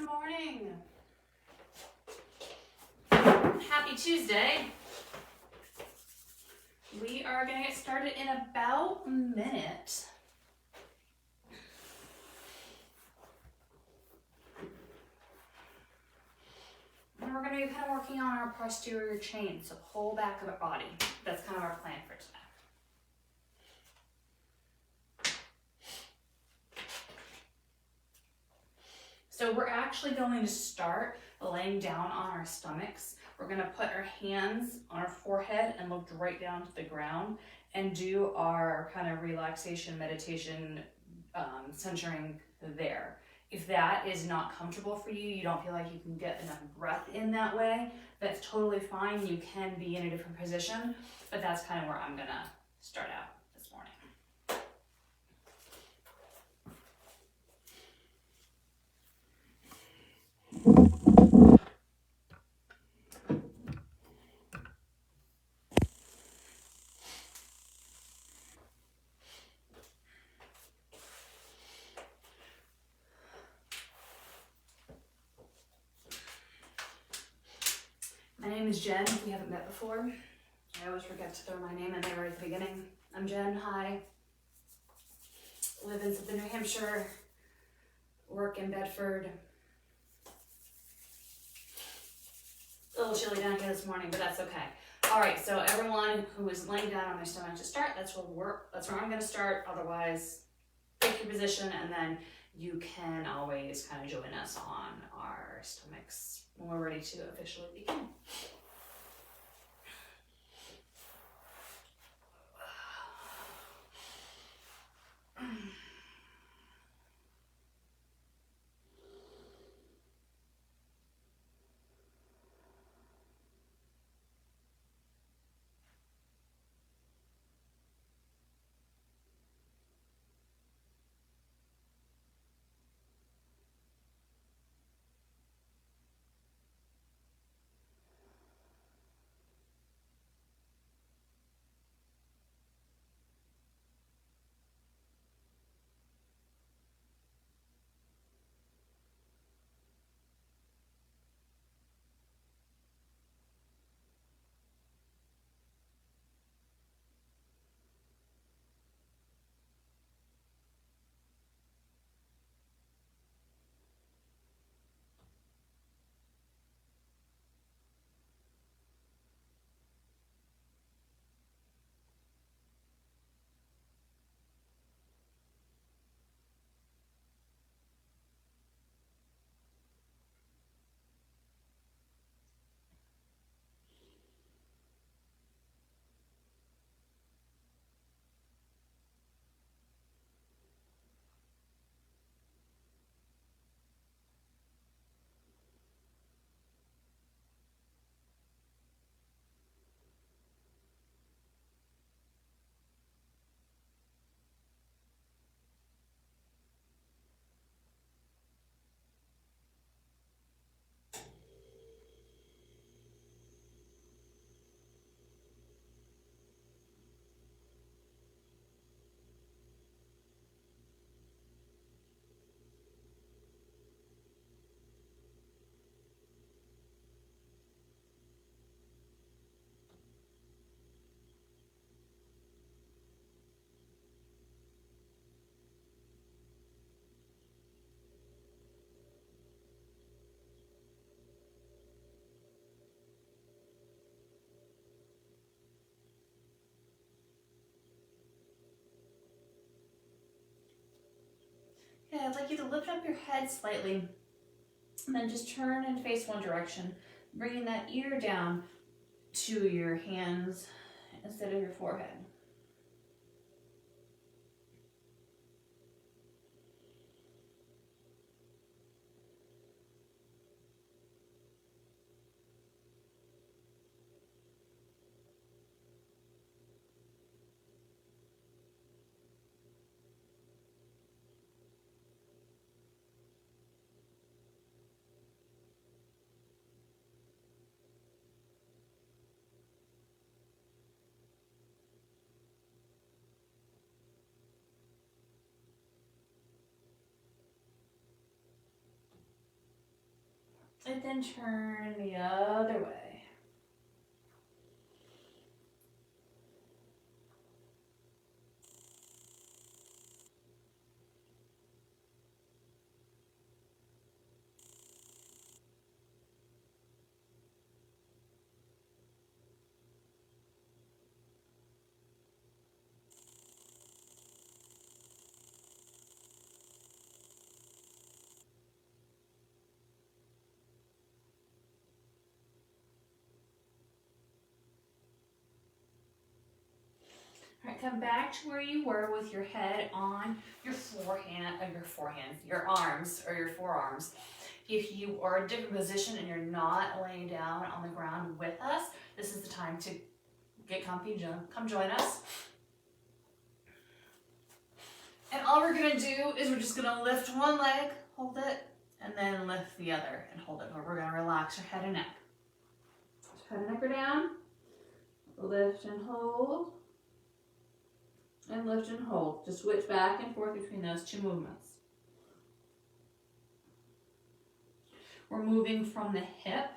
morning. Happy Tuesday. We are going to get started in about a minute. And we're going to be kind of working on our posterior chain, so whole back of the body. That's kind of our plan for today. So we're actually going to start laying down on our stomachs. We're going to put our hands on our forehead and look right down to the ground and do our kind of relaxation, meditation, centering there. If that is not comfortable for you, you don't feel like you can get enough breath in that way, that's totally fine. You can be in a different position, but that's kind of where I'm going to start out this morning. My name is Jen, if we haven't met before. I always forget to throw my name in there right at the beginning. I'm Jen, hi. Live in Southern New Hampshire, work in Bedford. A little chilly down here this morning, but that's okay. All right, so everyone who is laying down on their stomach to start, that's where I'm gonna start. Otherwise, pick your position and then you can always kind of join us on our stomachs when we're ready to officially begin. Yeah, I'd like you to lift up your head slightly and then just turn and face one direction, bringing that ear down to your hands instead of your forehead. And then turn the other way. All right, come back to where you were with your head on your your arms or your forearms. If you are in a different position and you're not laying down on the ground with us, this is the time to get comfy, come join us. And all we're gonna do is we're just gonna lift one leg, hold it, and then lift the other and hold it. We're gonna relax your head and neck. Head and neck are down, lift and hold. And lift and hold. Just switch back and forth between those two movements. We're moving from the hip.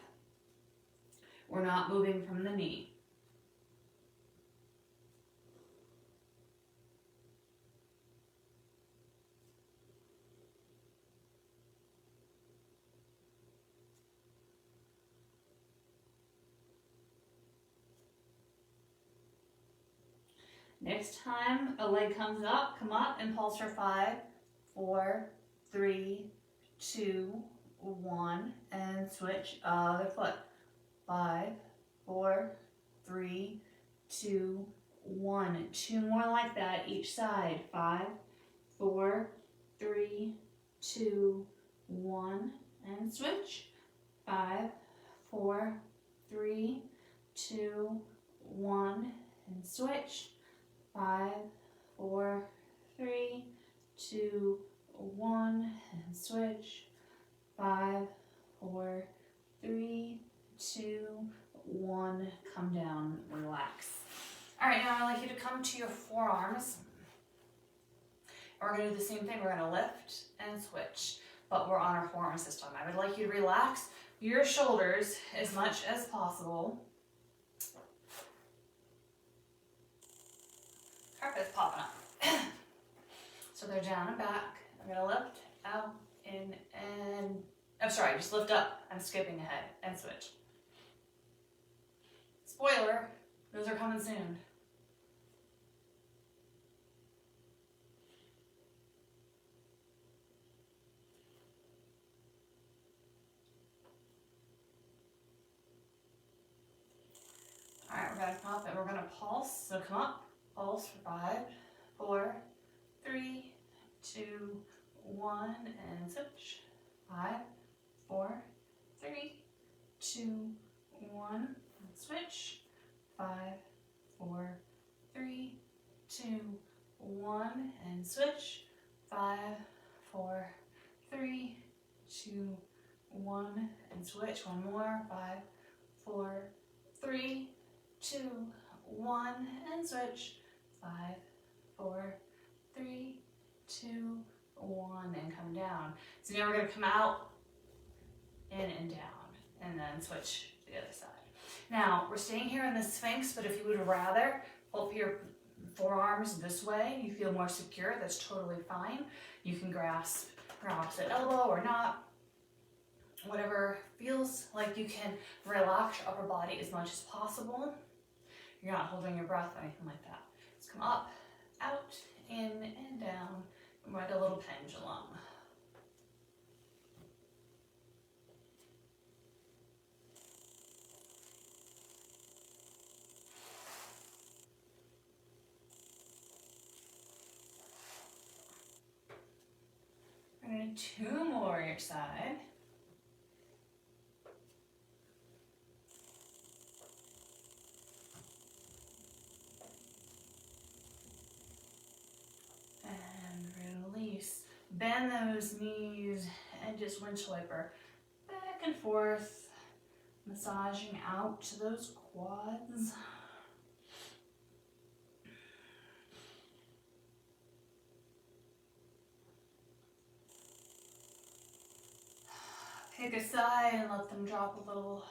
We're not moving from the knee. Next time a leg comes up, come up and pulse for 5, 4, 3, 2, 1, and switch other foot. 5, 4, 3, 2, 1. 2 more like that each side. 5, 4, 3, 2, 1, and switch. 5, 4, 3, 2, 1, and switch. 5, 4, 3, 2, 1, and switch. 5, 4, 3, 2, 1. Come down, relax. All right, now I'd like you to come to your forearms. We're going to do the same thing. We're going to lift and switch, but we're on our forearms this time. I would like you to relax your shoulders as much as possible. Carpet's popping up. So they're down and back. I'm going to lift, out, in, and... I'm sorry, just lift up. I'm skipping ahead and switch. Spoiler, those are coming soon. All right, we're going to come up and we're going to pulse. So come up, pulse for 5, 4, 3, 2, 1, and switch. 5, 4, 3, 2, 1, and switch. 5, 4, 3, 2, 1, and switch. 5, 4, 3, 2, 1, and switch. One more. 5, 4, 3, 2, 1, and switch. 5, 4, 3, 2, 1, and come down. So now we're going to come out, in and down, and then switch to the other side. Now, we're staying here in the Sphinx, but if you would rather pull your forearms this way, you feel more secure, that's totally fine. You can grasp your opposite elbow or not. Whatever feels like you can relax your upper body as much as possible. You're not holding your breath or anything like that. Just come up, out, in, and down, and like a little pendulum. We're going to do 2 more each side. And release. Bend those knees and just windshield wiper back and forth, massaging out to those quads. Take a sigh and let them drop a little.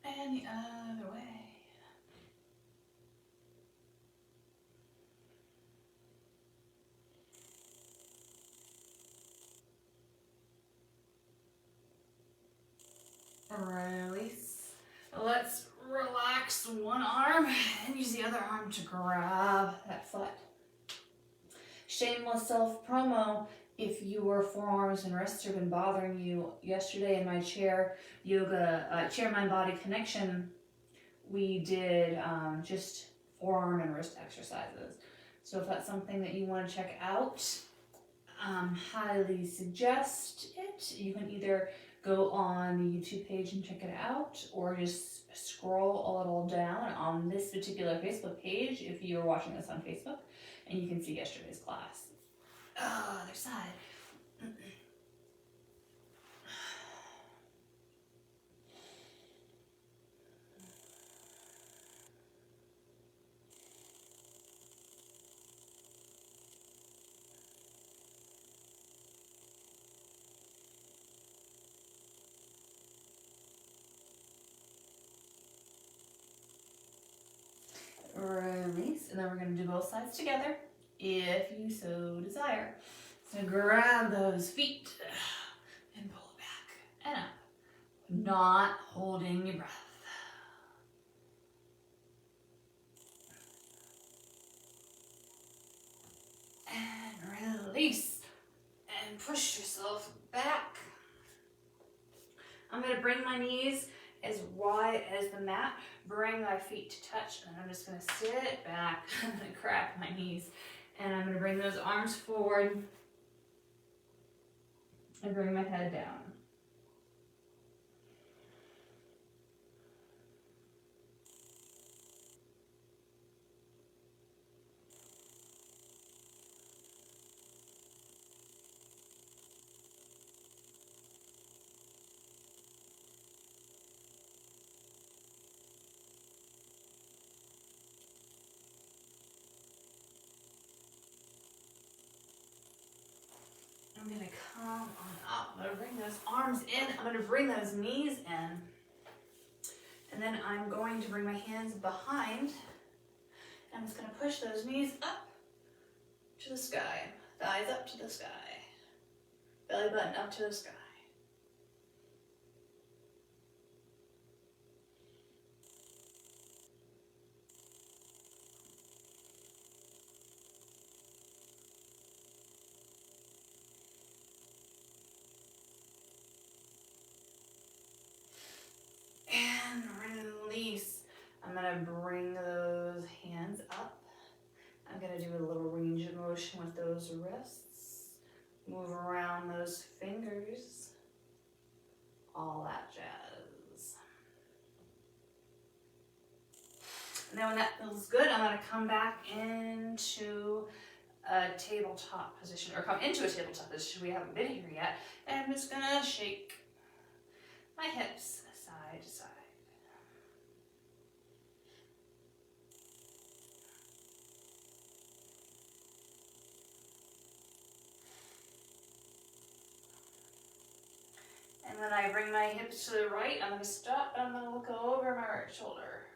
And the other way. Release. Let's relax one arm and use the other arm to grab that foot. Shameless self promo. If your forearms and wrists have been bothering you, yesterday in my chair yoga, chair mind body connection, we did just forearm and wrist exercises. So if that's something that you want to check out, highly suggest it. You can either go on the YouTube page and check it out, or just scroll a little down on this particular Facebook page if you're watching this on Facebook, and you can see yesterday's class. Other side. Release, and then we're going to do both sides together if you so desire. So grab those feet and pull it back and up, not holding your breath. And release and push yourself back. I'm going to bring my knees as wide as the mat. Bring my feet to touch, and I'm just going to sit back and crack my knees. And I'm going to bring those arms forward and bring my head down. I'm going to come on up. I'm going to bring those arms in. I'm going to bring those knees in. And then I'm going to bring my hands behind. I'm just going to push those knees up to the sky. Thighs up to the sky. Belly button up to the sky. And release. I'm going to bring those hands up. I'm going to do a little range of motion with those wrists. Move around those fingers. All that jazz. And then when that feels good, I'm going to come back into a tabletop position, or come into a tabletop position. We haven't been here yet. And I'm just going to shake my hips side to side. And when I bring my hips to the right, I'm going to stop and I'm going to look over my right shoulder.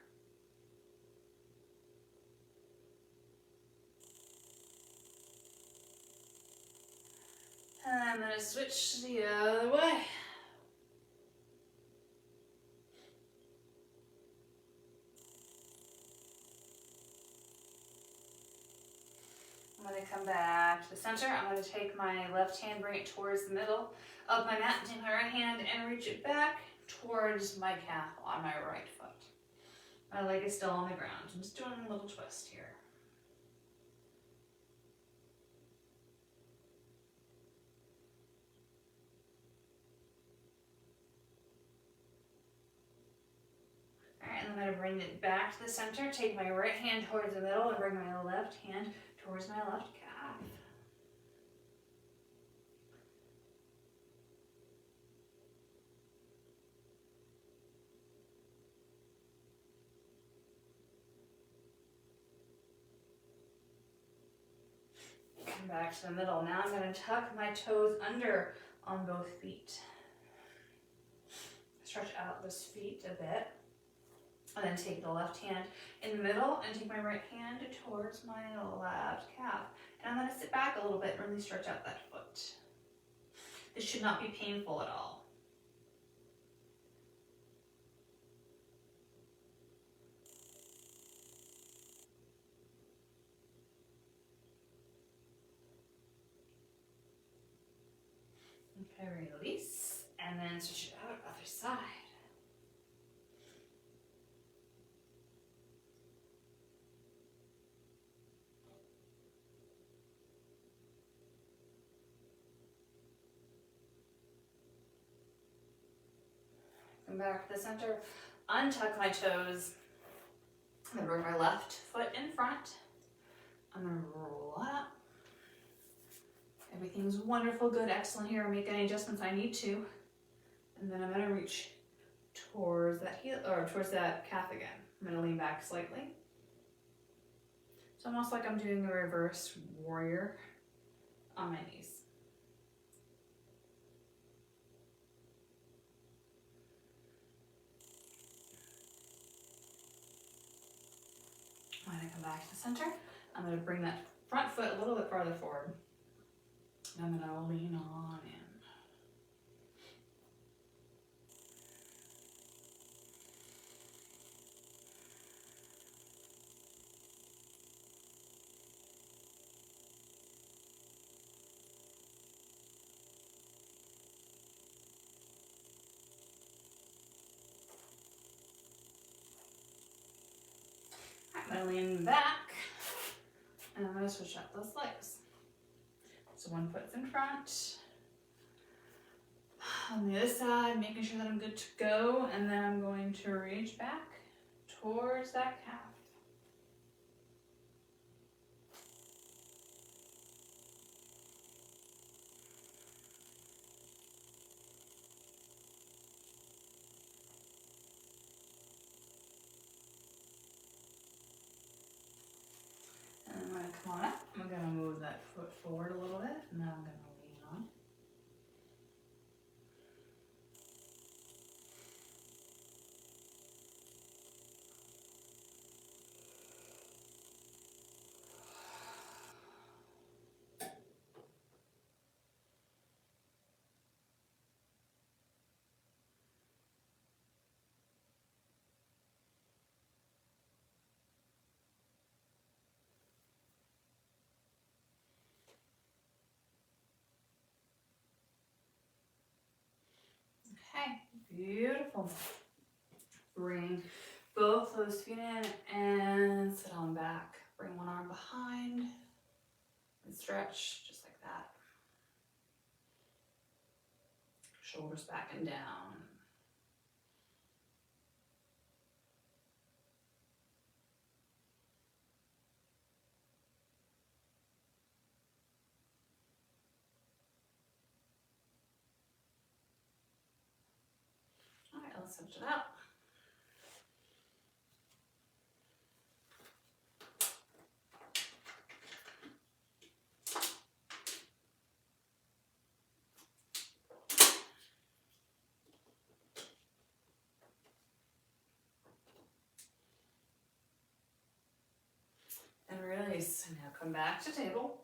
And I'm going to switch the other way. I'm going to come back to the center. I'm going to take my left hand, bring it towards the middle of my mat, take my right hand and reach it back towards my calf on my right foot. My leg is still on the ground. I'm just doing a little twist here. Alright, and I'm going to bring it back to the center, take my right hand towards the middle and bring my left hand towards my left calf. back to the middle. Now I'm going to tuck my toes under on both feet. Stretch out those feet a bit. And then take the left hand in the middle and take my right hand towards my left calf. And I'm going to sit back a little bit and really stretch out that foot. This should not be painful at all. Okay, release, and then switch it out, other side. Come back to the center, untuck my toes. I'm gonna bring my left foot in front. I'm gonna roll up. Everything's wonderful, good, excellent here. I'll make any adjustments I need to. And then I'm gonna reach towards that heel, or towards that calf again. I'm gonna lean back slightly. It's almost like I'm doing a reverse warrior on my knees. When I come back to the center, I'm gonna bring that front foot a little bit farther forward. I'm gonna lean on in. I'm gonna lean back, and I'm gonna switch out those legs. So one foot's in front. On the other side, making sure that I'm good to go, and then I'm going to reach back towards that calf. And I'm gonna come on up. I'm gonna move that foot forward a little bit, and now I'm gonna lean on. Okay, beautiful. Bring both those feet in and sit on back. Bring one arm behind and stretch just like that. Shoulders back and down. All right, let's switch it out. And release. And now come back to table.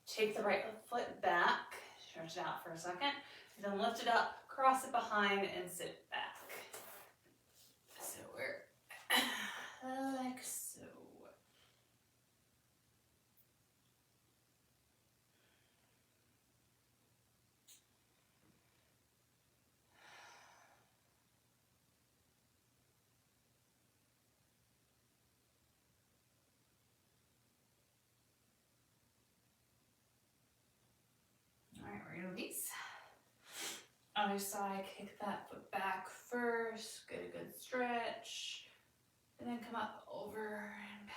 Take the right foot back, stretch it out for a second, and then lift it up, cross it behind, and sit back. So we're like so. All right, we're gonna release. Other side, kick that foot back first, get a good stretch, and then come up over and back.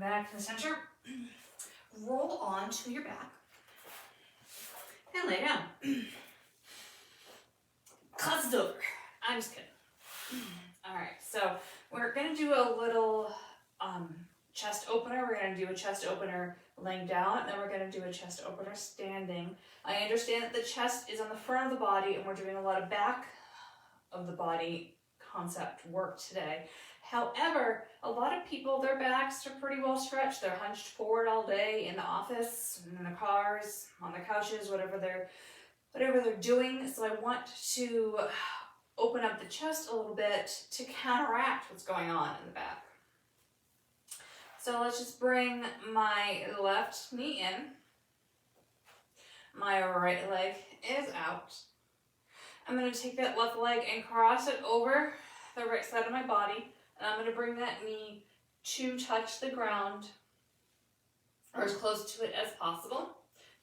back to the center. Roll onto your back. And lay down. Cause it's over. I'm just kidding. Alright, so we're going to do a little chest opener. We're going to do a chest opener laying down, and then we're going to do a chest opener standing. I understand that the chest is on the front of the body, and we're doing a lot of back of the body concept work today. However, a lot of people, their backs are pretty well stretched. They're hunched forward all day in the office, in the cars, on the couches, whatever they're doing. So I want to open up the chest a little bit to counteract what's going on in the back. So let's just bring my left knee in. My right leg is out. I'm going to take that left leg and cross it over the right side of my body. And I'm going to bring that knee to touch the ground, or as close to it as possible.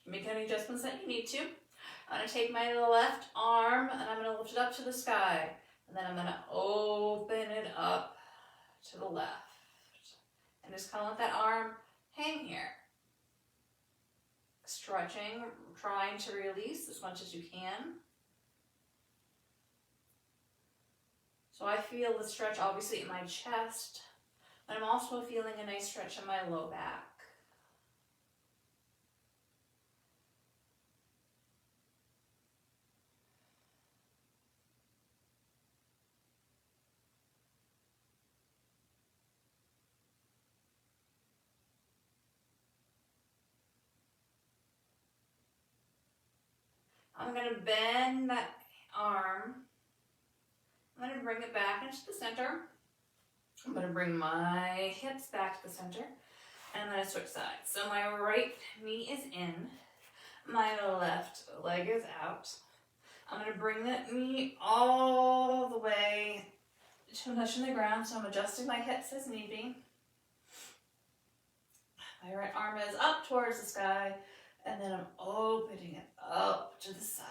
Make any adjustments that you need to. I'm going to take my left arm and I'm going to lift it up to the sky. And then I'm going to open it up to the left. And just kind of let that arm hang here. Stretching, trying to release as much as you can. So I feel the stretch obviously in my chest, but I'm also feeling a nice stretch in my low back. I'm going to bend that arm. I'm going to bring it back into the center. I'm going to bring my hips back to the center. And I'm going to switch sides. So my right knee is in. My left leg is out. I'm going to bring that knee all the way to touching the ground. So I'm adjusting my hips as need be. My right arm is up towards the sky. And then I'm opening it up to the side.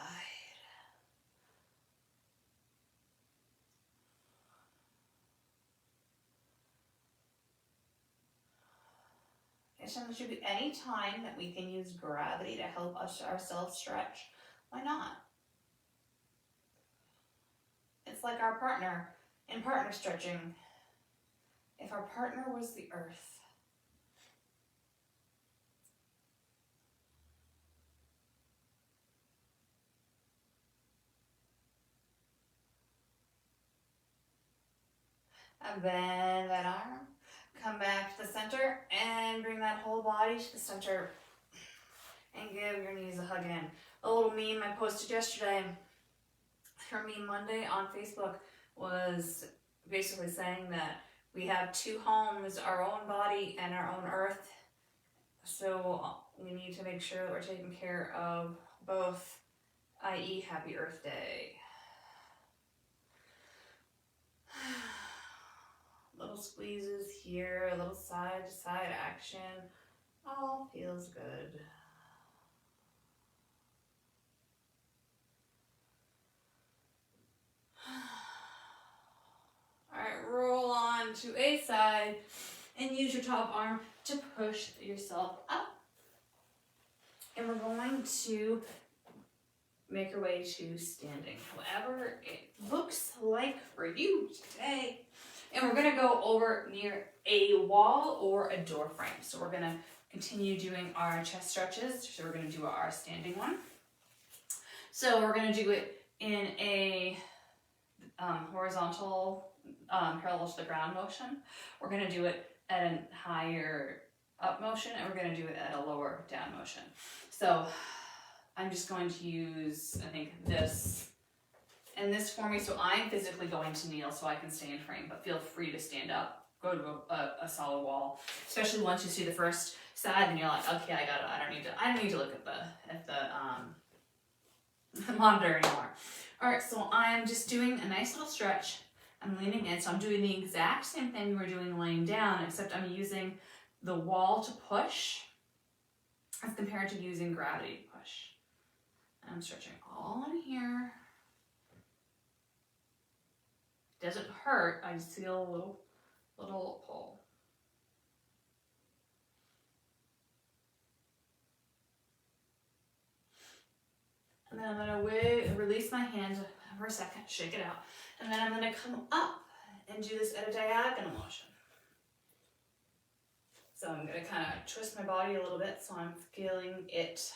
So there should be any time that we can use gravity to help us ourselves stretch. Why not? It's like our partner in partner stretching. If our partner was the earth, and bend that arm, come back to the center, and bring that whole body to the center, and give your knees a hug in. A little meme I posted yesterday, for Meme Monday on Facebook, was basically saying that we have two homes, our own body and our own earth, so we need to make sure that we're taking care of both, i.e. Happy Earth Day. Little squeezes here, a little side to side action. All feels good. Alright, roll on to a side and use your top arm to push yourself up. And we're going to make our way to standing, however it looks like for you today. And we're going to go over near a wall or a door frame. So we're going to continue doing our chest stretches. So we're going to do our standing one. So we're going to do it in a horizontal, parallel to the ground motion. We're going to do it at a higher up motion, and we're going to do it at a lower down motion. So I'm just going to use, I think, this and this for me. So I'm physically going to kneel so I can stay in frame, but feel free to stand up, go to a solid wall, especially once you see the first side and you're like, okay, I got it. I don't need to look at the monitor anymore. All right, so I'm just doing a nice little stretch. I'm leaning in, so I'm doing the exact same thing we were doing laying down, except I'm using the wall to push as compared to using gravity to push. I'm stretching all in here. Doesn't hurt, I just feel a little pull. And then I'm gonna release my hand for a second, shake it out. And then I'm gonna come up and do this at a diagonal motion. So I'm gonna kind of twist my body a little bit so I'm feeling it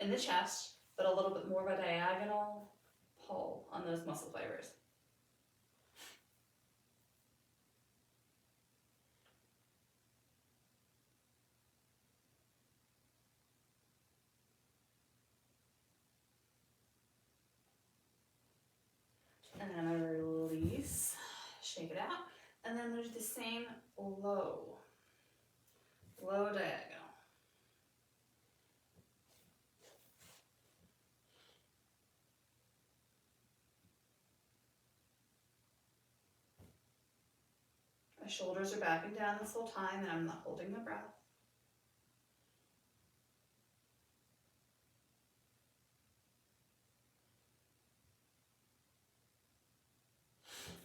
in the chest, but a little bit more of a diagonal pull on those muscle fibers. And then I'm gonna release, shake it out, and then there's the same low diagonal. My shoulders are backing down this whole time and I'm not holding my breath.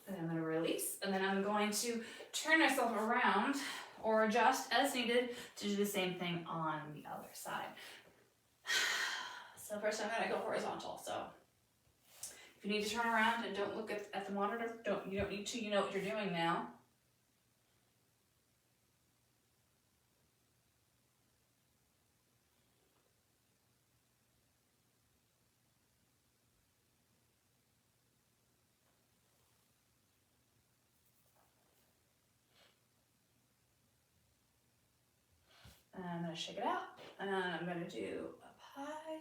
And I'm going to release, and then I'm going to turn myself around or adjust as needed to do the same thing on the other side. So first I'm going to go horizontal. So if you need to turn around and don't look at the monitor, you don't need to, you know what you're doing now. And I'm going to shake it out, and I'm going to do up high.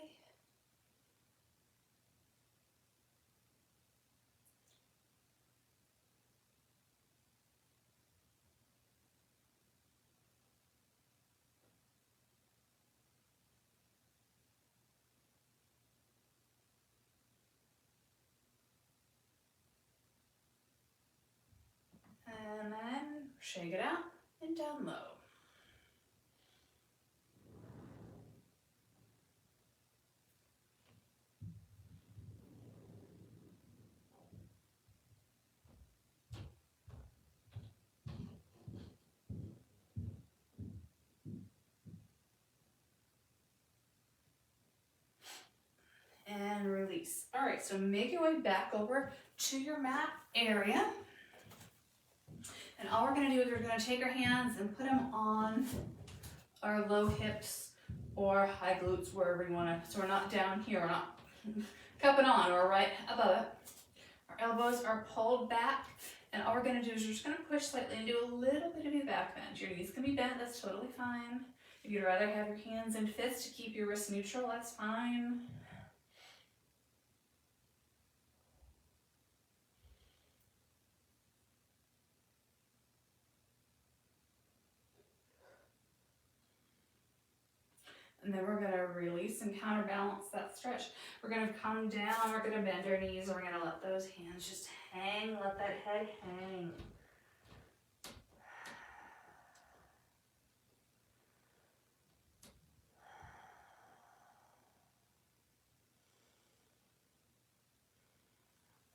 And then shake it out and down low. And release. All right, so make your way back over to your mat area. And all we're gonna do is we're gonna take our hands and put them on our low hips or high glutes, wherever you wanna, so we're not down here, we're not cupping on, we're right above it. Our elbows are pulled back, and all we're gonna do is we're just gonna push slightly and do a little bit of your back bend. Your knees can be bent, that's totally fine. If you'd rather have your hands in fists to keep your wrists neutral, that's fine. And then we're gonna release and counterbalance that stretch. We're gonna come down, we're gonna bend our knees, and we're gonna let those hands just hang, let that head hang.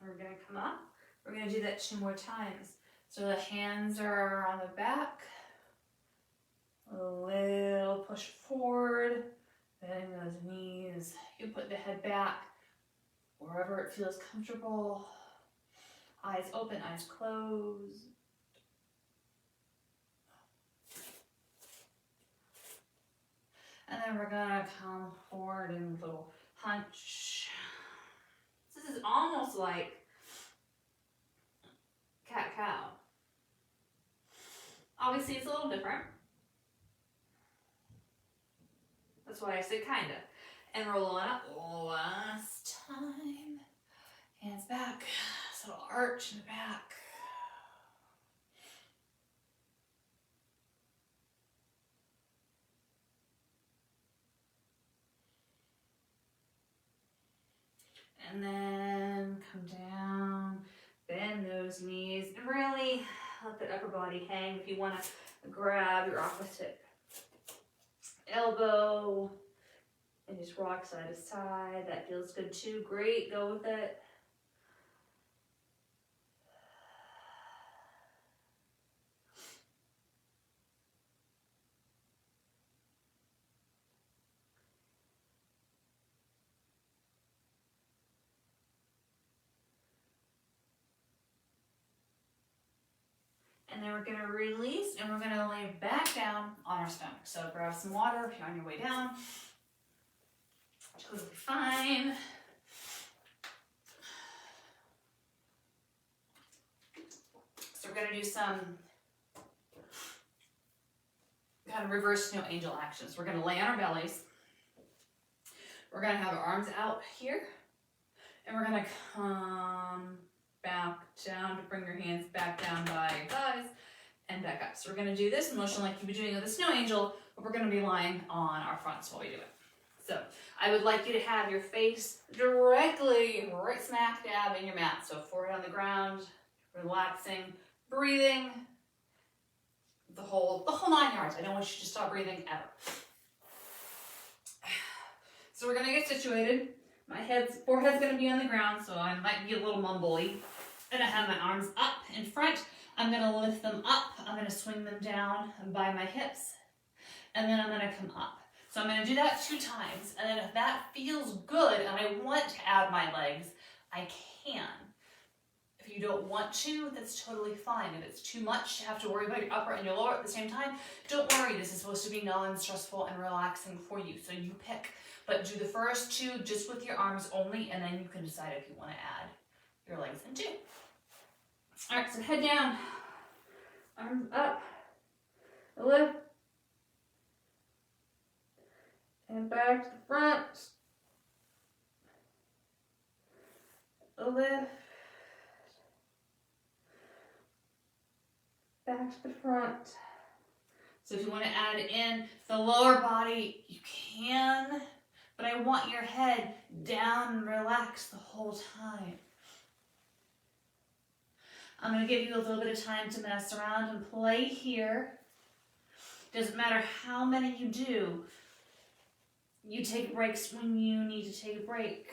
We're gonna come up, we're gonna do that 2 more times. So the hands are on the back, a little push forward, bending those knees. You put the head back, wherever it feels comfortable. Eyes open, eyes closed. And then we're gonna come forward in a little hunch. This is almost like cat-cow. Obviously it's a little different. That's why I said kinda. And roll on up. Last time. Hands back. So it'll arch in the back. And then come down, bend those knees, and really let the upper body hang. If you want to grab your opposite elbow and just rock side to side, that feels good too. Great, go with it. we're gonna release and we're gonna lay back down on our stomach. So grab some water if you're on your way down. Totally fine. So we're gonna do some kind of reverse no angel actions. We're gonna lay on our bellies. We're gonna have our arms out here. And we're gonna come back down to bring your hands back down by your thighs and back up. So we're gonna do this motion like you'd be doing with a snow angel, but we're gonna be lying on our fronts while we do it. So I would like you to have your face directly right smack dab in your mat. So forehead on the ground, relaxing, breathing, the whole 9 yards. I don't want you to stop breathing ever. So we're gonna get situated. My forehead's gonna be on the ground, so I might be a little mumbly. And I have my arms up in front. I'm gonna lift them up. I'm gonna swing them down by my hips. And then I'm gonna come up. So I'm gonna do that 2 times. And then if that feels good and I want to add my legs, I can. If you don't want to, that's totally fine. If it's too much to have to worry about your upper and your lower at the same time, don't worry. This is supposed to be non-stressful and relaxing for you. So you pick. But do the first 2 just with your arms only, and then you can decide if you want to add your legs in too. All right, so head down, arms up, lift, and back to the front, lift, back to the front. So if you want to add in the lower body, you can. But I want your head down and relaxed the whole time. I'm going to give you a little bit of time to mess around and play here. Doesn't matter how many you do. You take breaks when you need to take a break.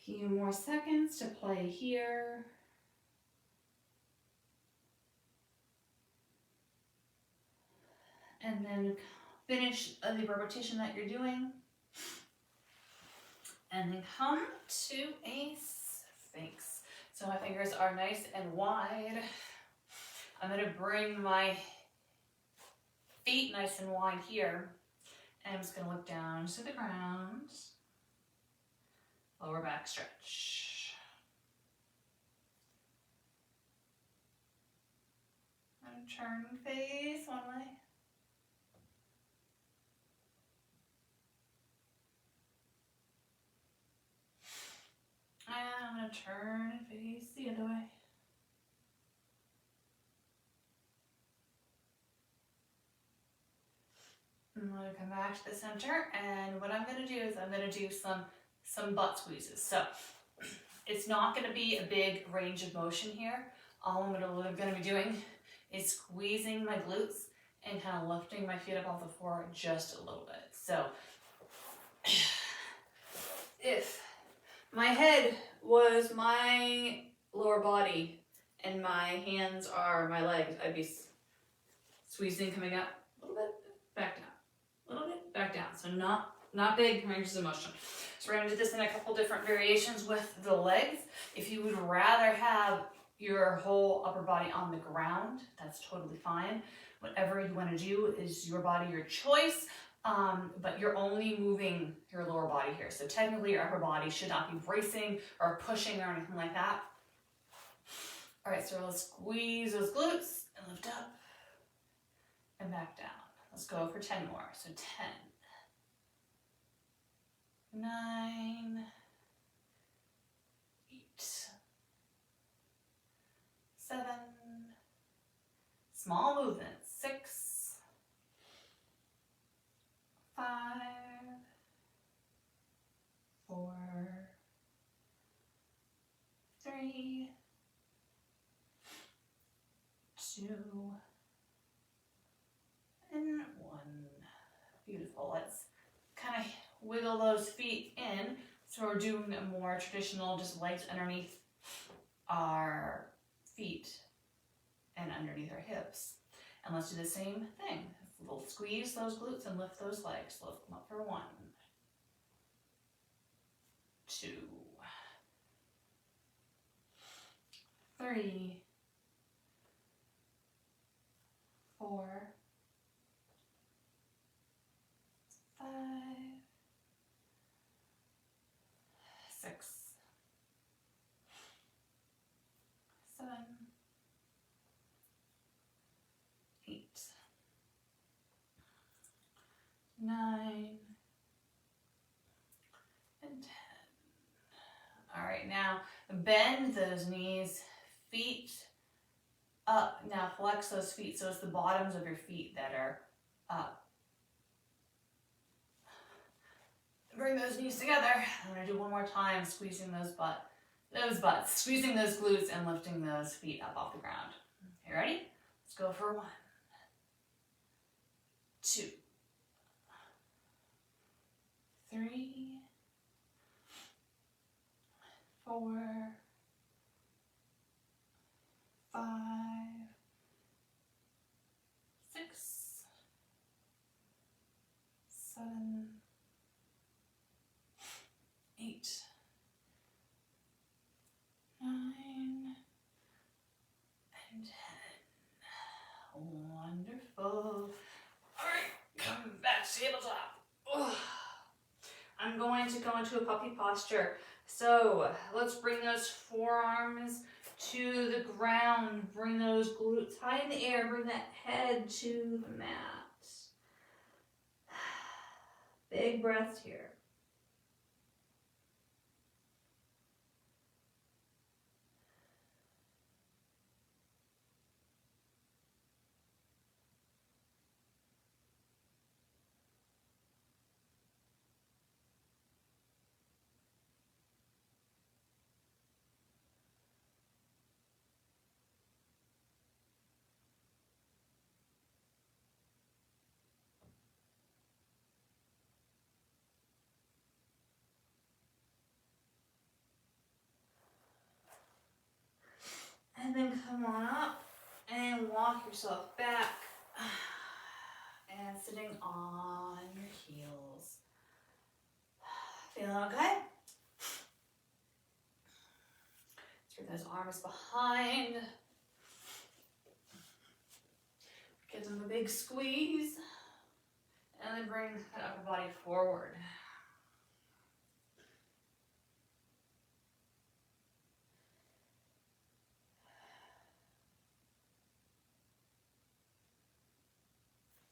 Few more seconds to play here. And then finish the repetition that you're doing. And then come to a sphinx. So my fingers are nice and wide. I'm going to bring my feet nice and wide here. And I'm just going to look down to the ground. Lower back stretch. And turn face one way. And I'm going to turn and face the other way. I'm going to come back to the center, and what I'm going to do is I'm going to do some butt squeezes. So it's not going to be a big range of motion here. All I'm going to be doing is squeezing my glutes and kind of lifting my feet up off the floor just a little bit. So if my head was my lower body and my hands are my legs, I'd be squeezing, coming up a little bit, back down, a little bit, back down. So not big ranges of motion. So we're going to do this in a couple different variations with the legs. If you would rather have your whole upper body on the ground, that's totally fine. Whatever you want to do is your body, your choice. But you're only moving your lower body here. So technically your upper body should not be bracing or pushing or anything like that. All right, so let's squeeze those glutes and lift up and back down. Let's go for 10 more. So 10, 9, 8, 7, small movements, 6, 5, 4, 3, 2, and 1. Beautiful. Let's kind of wiggle those feet in. So we're doing a more traditional, just legs underneath our feet and underneath our hips. And let's do the same thing. We'll squeeze those glutes and lift those legs. Lift them up for 1, 2, 3, 4, 5, 6, 7, 8, 9, and 10. All right, now bend those knees, feet up. Now flex those feet so it's the bottoms of your feet that are up. Bring those knees together. I'm gonna do one more time, squeezing those butts, squeezing those glutes and lifting those feet up off the ground. You ready? Let's go for 1, 2, 3, 4, 5, 6, 7, 8, 9, and 10. Wonderful. All right, come back, tabletop. Ugh. I'm going to go into a puppy posture. So let's bring those forearms to the ground. Bring those glutes high in the air. Bring that head to the mat. Big breaths here. And then come on up and walk yourself back. And sitting on your heels. Feeling okay? Throw those arms behind. Give them a big squeeze. And then bring that upper body forward.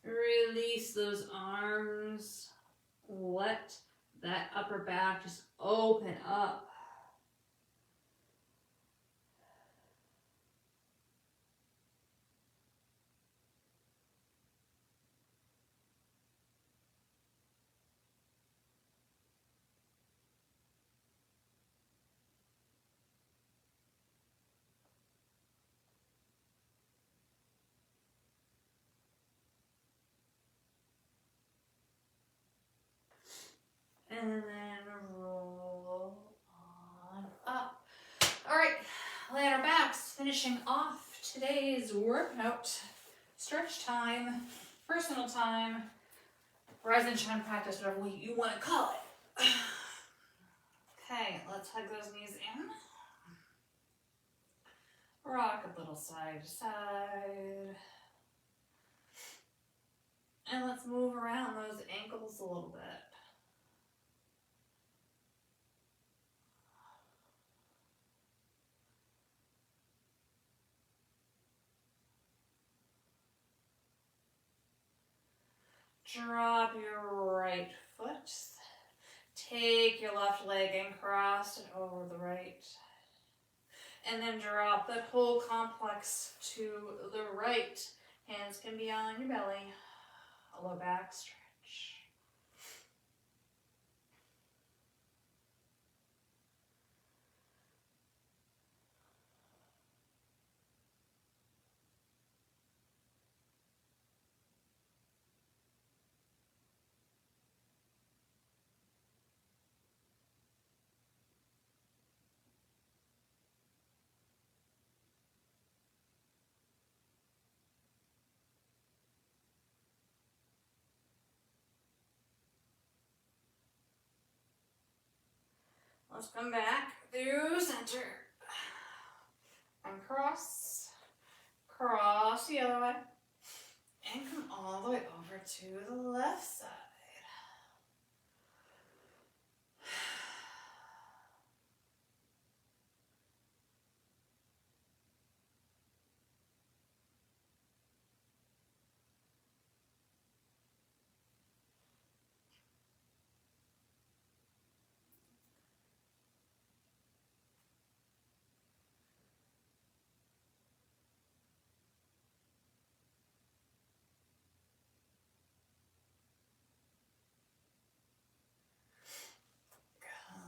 Release those arms. Let that upper back just open up. And then roll on up. All right, lay on our backs, finishing off today's workout. Stretch time, personal time, rise and shine practice, whatever you want to call it. Okay, let's hug those knees in. Rock a little side to side. And let's move around those ankles a little bit. Drop your right foot. Take your left leg and cross it over the right. And then drop that whole complex to the right. Hands can be on your belly. A low back stretch. Let's come back through center. And cross. Cross the other way. And come all the way over to the left side.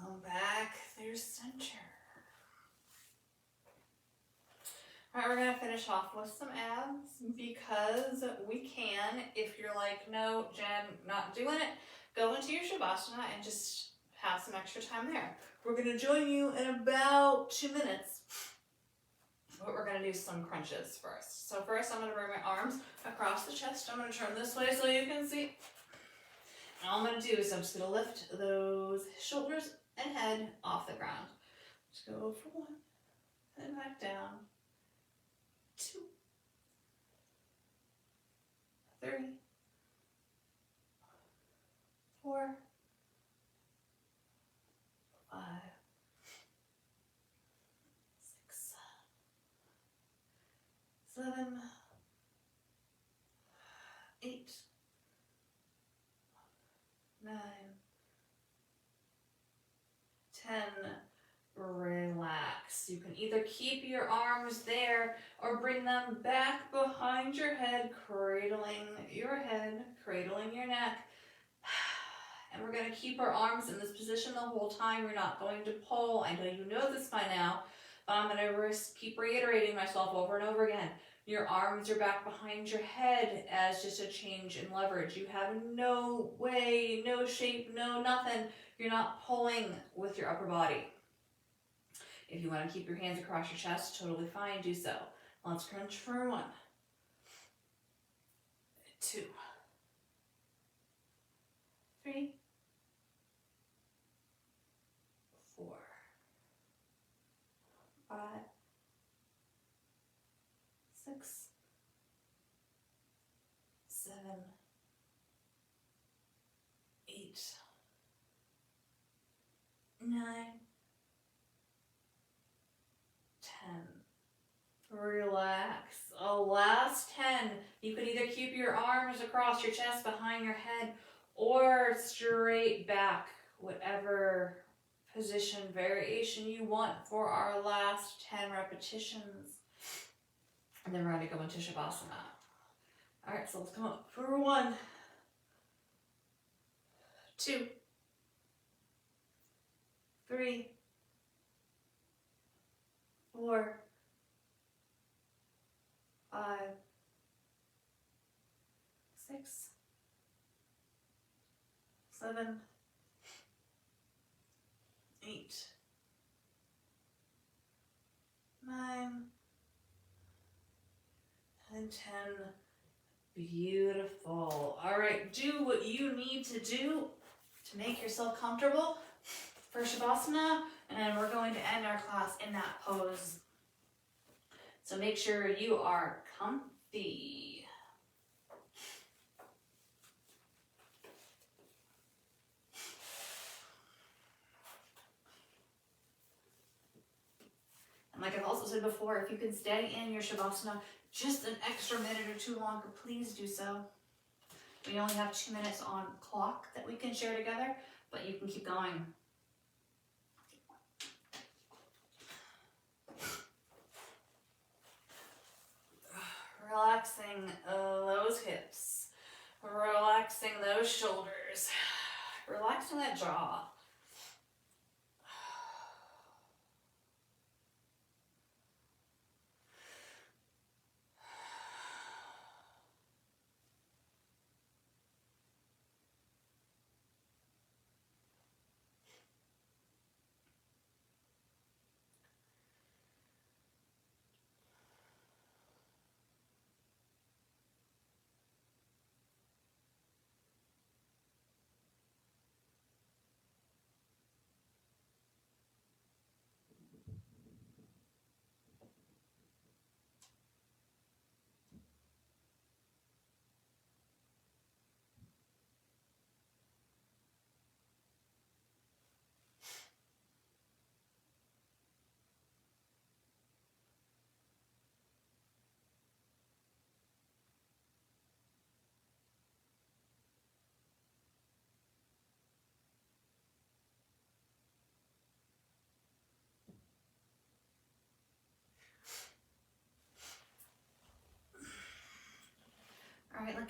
Come back through center. All right, we're gonna finish off with some abs because we can. If you're like, no, Jen, not doing it, go into your Shavasana and just have some extra time there. We're gonna join you in about 2 minutes. But we're gonna do some crunches first. So first I'm gonna bring my arms across the chest. I'm gonna turn this way so you can see. And all I'm gonna do is I'm just gonna lift those shoulders and head off the ground. Just go for 1, and back down. 2, 3, 4, 5, 6, 7, 8, 9, 10. Relax. You can either keep your arms there or bring them back behind your head, cradling your head, cradling your neck. And we're going to keep our arms in this position the whole time. We're not going to pull. I know you know this by now, but I'm going to keep reiterating myself over and over again. Your arms are back behind your head as just a change in leverage. You have no way, no shape, no nothing. You're not pulling with your upper body. If you want to keep your hands across your chest, totally fine, do so. Let's crunch for 1, 2, 3, 4, 5, 6, 7, 8, 9, 10. Relax. Last 10. You can either keep your arms across your chest behind your head or straight back, whatever position variation you want for our last 10 repetitions. And then we're going to go into Shavasana. All right, so let's come up for 1, 2, 3, 4, 5, 6, 7, 8, 9, and 10. Beautiful. All right, do what you need to do to make yourself comfortable for Shavasana, and we're going to end our class in that pose. So make sure you are comfy. And like I've also said before, if you can stay in your Shavasana just an extra minute or 2 longer, please do so. We only have 2 minutes on clock that we can share together, but you can keep going. Relaxing those hips, relaxing those shoulders, relaxing that jaw.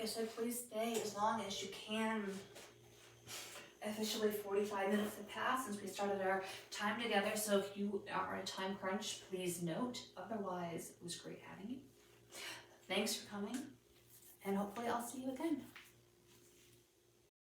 I said, please stay as long as you can. Officially 45 minutes have passed since we started our time together, so if you are on a time crunch, please note. Otherwise, it was great having you. Thanks for coming, and hopefully I'll see you again.